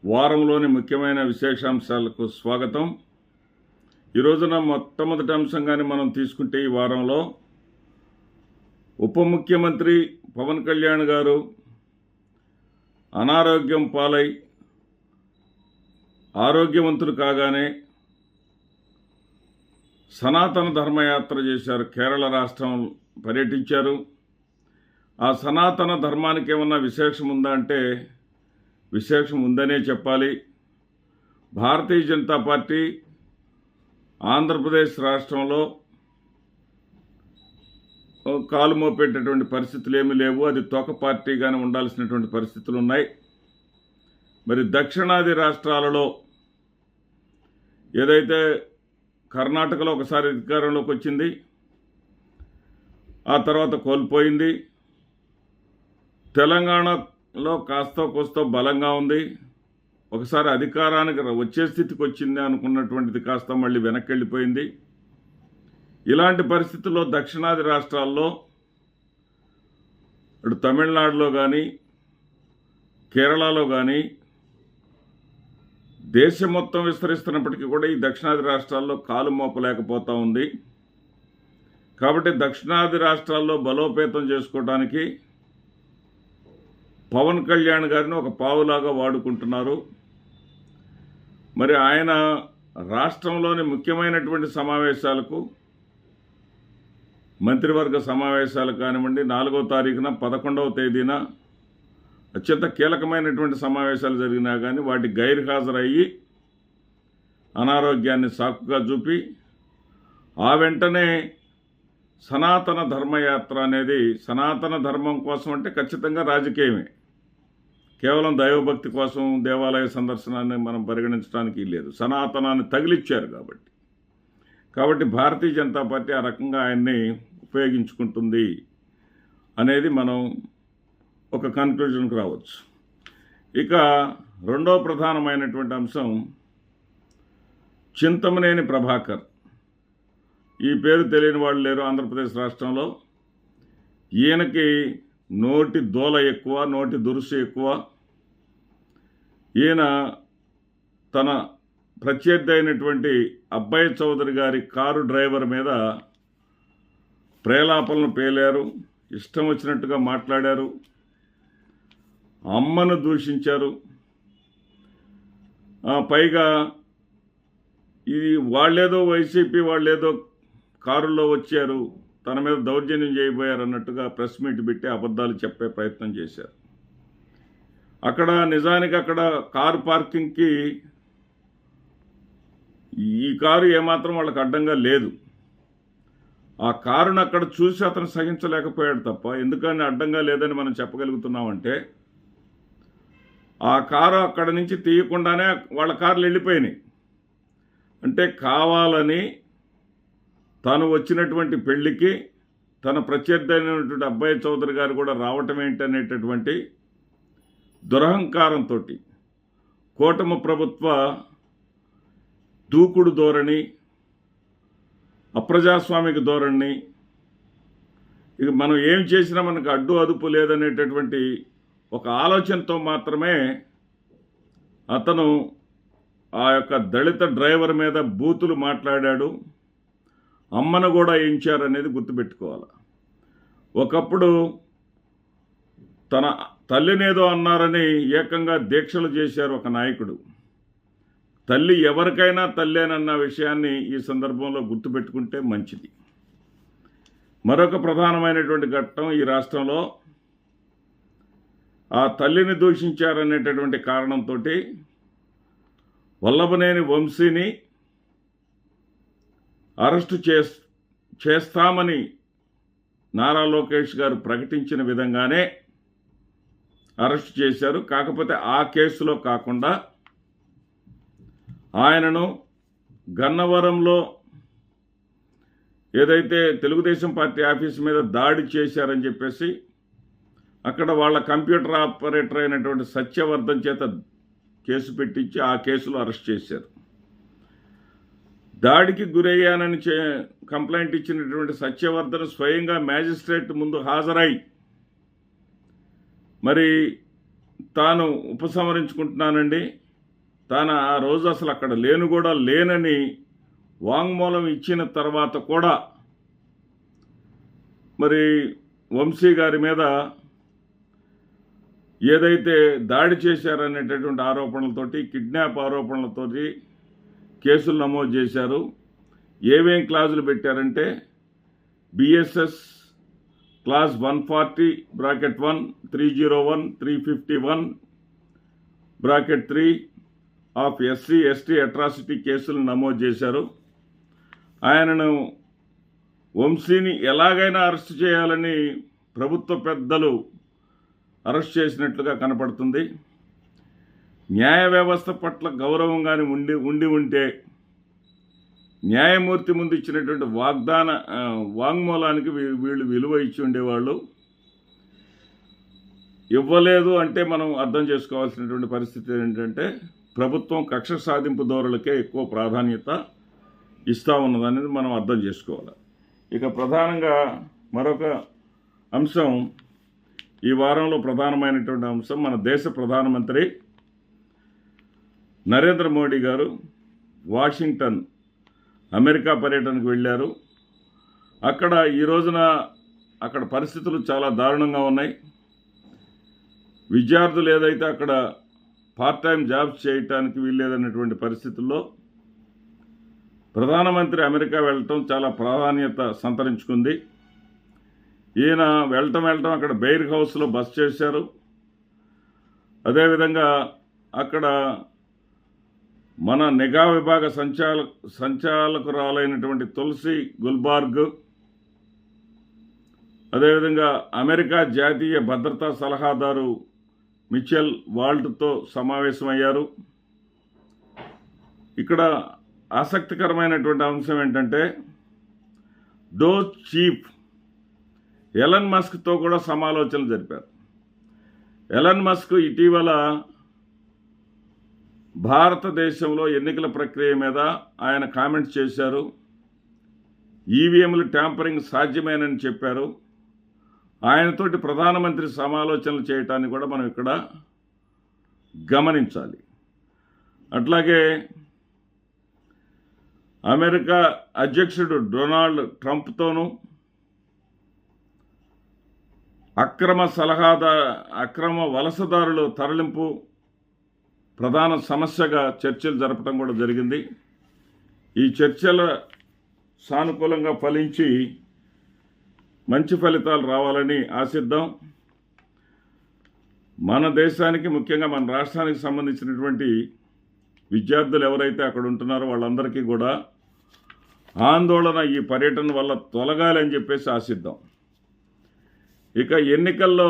వారంలోని ముఖ్యమైన విశేషాంశాలకు స్వాగతం. ఈ రోజున మొట్టమొదటి అంశంగానే మనం తీసుకుంటే, ఈ వారంలో ఉప ముఖ్యమంత్రి పవన్ కళ్యాణ్ గారు అనారోగ్యం పాలై ఆరోగ్యవంతులు కాగానే సనాతన ధర్మయాత్ర చేశారు. కేరళ రాష్ట్రం పర్యటించారు. ఆ సనాతన ధర్మానికి ఏమన్నా విశేషం ఉందా అంటే విశేషం ఉందనే చెప్పాలి. భారతీయ జనతా పార్టీ ఆంధ్రప్రదేశ్ రాష్ట్రంలో కాలు మోపేటటువంటి పరిస్థితులు ఏమీ లేవు. అది తోక పార్టీగానే ఉండాల్సినటువంటి పరిస్థితులు ఉన్నాయి. మరి దక్షిణాది రాష్ట్రాలలో ఏదైతే కర్ణాటకలో ఒకసారి అధికారంలోకి వచ్చింది, ఆ తర్వాత కోల్పోయింది. తెలంగాణలో కాస్తో కోస్తో బలంగా ఉంది. ఒకసారి అధికారానికి వచ్చే స్థితికి వచ్చింది అనుకున్నటువంటిది కాస్త మళ్ళీ వెనక్కి వెళ్ళిపోయింది. ఇలాంటి పరిస్థితుల్లో దక్షిణాది రాష్ట్రాల్లో ఇటు తమిళనాడులో కానీ కేరళలో కానీ దేశం మొత్తం విస్తరిస్తున్నప్పటికీ కూడా ఈ దక్షిణాది రాష్ట్రాల్లో కాలు మోపలేకపోతూ ఉంది. కాబట్టి దక్షిణాది రాష్ట్రాల్లో బలోపేతం చేసుకోవడానికి పవన్ కళ్యాణ్ గారిని ఒక పావులాగా వాడుకుంటున్నారు. మరి ఆయన రాష్ట్రంలోని ముఖ్యమైనటువంటి సమావేశాలకు, మంత్రివర్గ సమావేశాలు కానివ్వండి, 4వ తారీఖున 11వ తేదీన అత్యంత కీలకమైనటువంటి సమావేశాలు జరిగినా కానీ వాటి గైర్హాజరయ్యి అనారోగ్యాన్ని సాకుగా చూపి ఆ వెంటనే సనాతన ధర్మయాత్ర అనేది, సనాతన ధర్మం కోసం అంటే ఖచ్చితంగా రాజకీయమే, కేవలం దైవభక్తి కోసం దేవాలయ సందర్శనాన్ని మనం పరిగణించడానికి లేదు. సనాతనాన్ని తగిలిచ్చారు కాబట్టి భారతీయ జనతా పార్టీ ఆ రకంగా ఆయన్ని ఉపయోగించుకుంటుంది అనేది మనం ఒక కన్క్లూజన్కి రావచ్చు. ఇక రెండో ప్రధానమైనటువంటి అంశం చింతమనేని ప్రభాకర్. ఈ పేరు తెలియని వాళ్ళు లేరు ఆంధ్రప్రదేశ్ రాష్ట్రంలో. ఈయనకి నోటి దోల ఎక్కువ, నోటి దురుసు ఎక్కువ. ఈయన తన ప్రత్యర్థి అయినటువంటి అబ్బాయి చౌదరి గారి కారు డ్రైవర్ మీద ప్రేలాపలను పేలారు, ఇష్టం వచ్చినట్టుగా మాట్లాడారు, అమ్మను దూషించారు. పైగా ఇది వాళ్ళేదో వైసీపీ వాళ్ళేదో కారులో వచ్చారు, తన మీద దౌర్జన్యం చేయబోయారు అన్నట్టుగా ప్రెస్ మీట్ పెట్టి అబద్ధాలు చెప్పే ప్రయత్నం చేశారు. అక్కడ నిజానికి అక్కడ కారు పార్కింగ్కి ఈ కారు ఏమాత్రం వాళ్ళకి అడ్డంగా లేదు. ఆ కారును అక్కడ చూసి అతను సహించలేకపోయాడు తప్ప, ఎందుకని అడ్డంగా లేదని మనం చెప్పగలుగుతున్నామంటే ఆ కారు అక్కడ నుంచి తీయకుండానే వాళ్ళ కార్లు వెళ్ళిపోయినాయి. అంటే కావాలని తాను వచ్చినటువంటి పెళ్లికి తన ప్రత్యర్థి అయినటువంటి అబ్బాయి చౌదరి గారు కూడా రావటం ఏంటనేటటువంటి దురహంకారంతో కూటమి ప్రభుత్వ దూకుడు ధోరణి, అప్రజాస్వామిక ధోరణి, ఇక మనం ఏం చేసినా మనకు అడ్డు అదుపు లేదనేటటువంటి ఒక ఆలోచనతో మాత్రమే అతను ఆ యొక్క దళిత డ్రైవర్ మీద బూతులు మాట్లాడాడు. అమ్మను కూడా ఎంచారనేది గుర్తుపెట్టుకోవాలి. ఒకప్పుడు తన తల్లినేదో అన్నారని ఏకంగా దీక్షలు చేశారు ఒక నాయకుడు. తల్లి ఎవరికైనా తల్లేనన్న విషయాన్ని ఈ సందర్భంలో గుర్తుపెట్టుకుంటే మంచిది. మరొక ప్రధానమైనటువంటి ఘట్టం, ఈ రాష్ట్రంలో ఆ తల్లిని దూషించారనేటటువంటి కారణంతో వల్లభనేని వంశీని అరెస్టు చేస్తామని నారా లోకేష్ గారు ప్రకటించిన విధంగానే అరెస్టు చేశారు. కాకపోతే ఆ కేసులో కాకుండా ఆయనను గన్నవరంలో ఏదైతే తెలుగుదేశం పార్టీ ఆఫీసు మీద దాడి చేశారని చెప్పేసి అక్కడ వాళ్ళ కంప్యూటర్ ఆపరేటర్ అయినటువంటి సత్యవర్ధన్ చేత కేసు పెట్టించి ఆ కేసులో అరెస్ట్ చేశారు. దాడికి గురయ్యానని కంప్లైంట్ ఇచ్చినటువంటి సత్యవర్ధన్ స్వయంగా మ్యాజిస్ట్రేట్ ముందు హాజరై మరి తాను ఉపసంహరించుకుంటున్నానండి, తాను ఆ రోజు అసలు అక్కడ లేనని వాంగ్మూలం ఇచ్చిన తర్వాత కూడా మరి వంశీ గారి మీద ఏదైతే దాడి చేశారనేటటువంటి ఆరోపణలతోటి, కిడ్నాప్ ఆరోపణలతోటి కేసులు నమోదు చేశారు. ఏమేం క్లాజులు పెట్టారంటే BSS class 140(1), 301, 351(3) of SC/ST atrocity కేసులు నమోదు చేశారు. ఆయనను వంశీని ఎలాగైనా అరెస్ట్ చేయాలని ప్రభుత్వ పెద్దలు అరెస్ట్ చేసినట్లుగా కనపడుతుంది. న్యాయ వ్యవస్థ పట్ల గౌరవంగానే ఉంటే న్యాయమూర్తి ముందు ఇచ్చినటువంటి వాంగ్మూలానికి వీళ్ళు విలువ ఇచ్చి ఉండేవాళ్ళు. ఇవ్వలేదు అంటే మనం అర్థం చేసుకోవాల్సినటువంటి పరిస్థితి ఏంటంటే ప్రభుత్వం కక్ష సాధింపు ధోరణులకే ఎక్కువ ప్రాధాన్యత ఇస్తూ ఉన్నదనేది మనం అర్థం చేసుకోవాలి. ఇక ప్రధానంగా మరొక అంశం, ఈ వారంలో ప్రధానమైనటువంటి అంశం, మన దేశ ప్రధానమంత్రి నరేంద్ర మోడీ గారు వాషింగ్టన్ అమెరికా పర్యటనకు వెళ్ళారు. అక్కడ ఈ రోజున అక్కడ పరిస్థితులు చాలా దారుణంగా ఉన్నాయి. విద్యార్థులు ఏదైతే అక్కడ పార్ట్ టైం జాబ్స్ చేయటానికి వీల్లేదన్నటువంటి పరిస్థితుల్లో ప్రధానమంత్రి అమెరికా వెళ్ళటం చాలా ప్రాధాన్యత సంతరించుకుంది. ఈయన వెళ్ళటం అక్కడ బెయిర్ హౌస్లో బస చేశారు. అదేవిధంగా అక్కడ మన నిఘా విభాగ సంచాలకురాలైనటువంటి తులసి గుల్బార్గ్, అదేవిధంగా అమెరికా జాతీయ భద్రతా సలహాదారు మిచెల్ వాల్ట్తో సమావేశమయ్యారు. ఇక్కడ ఆసక్తికరమైనటువంటి అంశం ఏంటంటే డో చీఫ్ ఎలన్ మస్క్తో కూడా సమాలోచనలు జరిపారు. ఎలన్ మస్క్ ఇటీవల భారతదేశంలో ఎన్నికల ప్రక్రియ మీద ఆయన కామెంట్స్ చేశారు. ఈవీఎంలు ట్యాంపరింగ్ సాధ్యమేనని చెప్పారు. ఆయనతోటి ప్రధానమంత్రి సమాలోచనలు చేయటాన్ని కూడా మనం ఇక్కడ గమనించాలి. అట్లాగే అమెరికా అధ్యక్షుడు డొనాల్డ్ ట్రంప్తోనూ అక్రమ వలసదారుల తరలింపు ప్రధాన సమస్యగా చర్చలు జరపడం కూడా జరిగింది. ఈ చర్చల సానుకూలంగా ఫలించి మంచి ఫలితాలు రావాలని ఆశిద్దాం. మన దేశానికి, ముఖ్యంగా మన రాష్ట్రానికి సంబంధించినటువంటి విద్యార్థులు ఎవరైతే అక్కడ ఉంటున్నారో వాళ్ళందరికీ కూడా ఆందోళన ఈ పర్యటన వల్ల తొలగాలని చెప్పేసి ఆశిద్దాం. ఇక ఎన్నికల్లో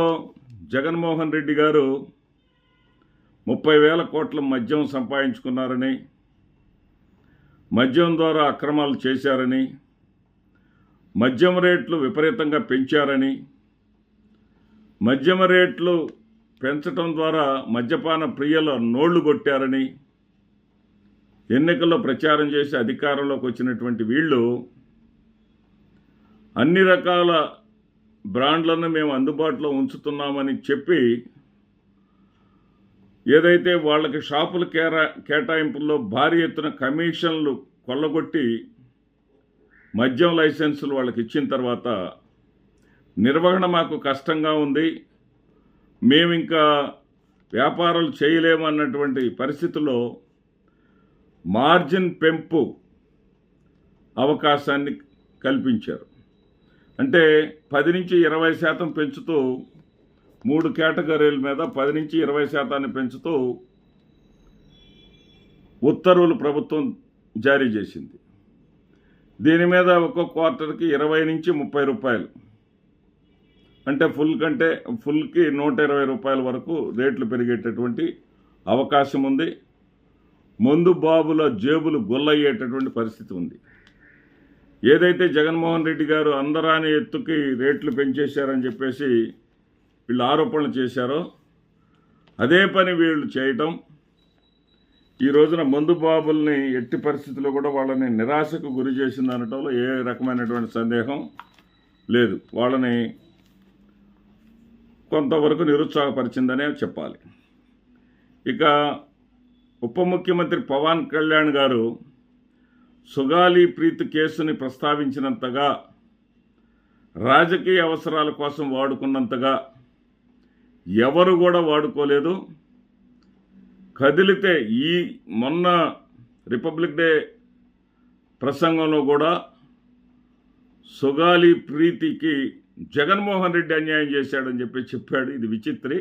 జగన్మోహన్ రెడ్డి గారు 30,000 కోట్ల మద్యం సంపాదించుకున్నారని, మద్యం ద్వారా అక్రమాలు చేశారని, మద్యం రేట్లు విపరీతంగా పెంచారని, మద్యం రేట్లు పెంచడం ద్వారా మద్యపాన ప్రియుల నోళ్లు కొట్టారని ఎన్నికల్లో ప్రచారం చేసి అధికారంలోకి వచ్చినటువంటి వీళ్ళు అన్ని రకాల బ్రాండ్లను మేము అందుబాటులో ఉంచుతున్నామని చెప్పి ఏదైతే వాళ్ళకి షాపుల కేటాయింపుల్లో భారీ ఎత్తున కమిషన్లు కొల్లగొట్టి మద్యం లైసెన్సులు వాళ్ళకి ఇచ్చిన తర్వాత నిర్వహణ మాకు కష్టంగా ఉంది, మేము ఇంకా వ్యాపారాలు చేయలేమన్నటువంటి పరిస్థితుల్లో మార్జిన్ పెంపు అవకాశాన్ని కల్పించారు. అంటే 10 నుంచి 20% పెంచుతూ 3 కేటగిరీల మీద 10 నుంచి 20% పెంచుతూ ఉత్తర్వులు ప్రభుత్వం జారీ చేసింది. దీని మీద ఒక్కొక్క క్వార్టర్కి 20 నుంచి 30 రూపాయలు, అంటే ఫుల్కి 120 రూపాయల వరకు రేట్లు పెరిగేటటువంటి అవకాశం ఉంది. మందు బాబుల జేబులు గొల్లయ్యేటటువంటి పరిస్థితి ఉంది. ఏదైతే జగన్మోహన్ రెడ్డి గారు అందరాని ఎత్తుకి రేట్లు పెంచేశారని చెప్పేసి వీళ్ళు ఆరోపణలు చేశారో అదే పని వీళ్ళు చేయటం, ఈ రోజున మందు బాబుల్ని ఎట్టి పరిస్థితుల్లో కూడా వాళ్ళని నిరాశకు గురి చేసింది అనటంలో ఏ రకమైనటువంటి సందేహం లేదు. వాళ్ళని కొంతవరకు నిరుత్సాహపరిచిందనే చెప్పాలి. ఇక ఉప ముఖ్యమంత్రి పవన్ కళ్యాణ్ గారు సుగాలి ప్రీతి కేసుని ప్రస్తావించినంతగా, రాజకీయ అవసరాల కోసం వాడుకున్నంతగా ఎవరు కూడా వాడుకోలేదు. కదిలితే ఈ మొన్న రిపబ్లిక్ డే ప్రసంగంలో కూడా సుగాలి ప్రీతికి జగన్మోహన్ రెడ్డి అన్యాయం చేశాడని చెప్పాడు. ఇది విచిత్రి.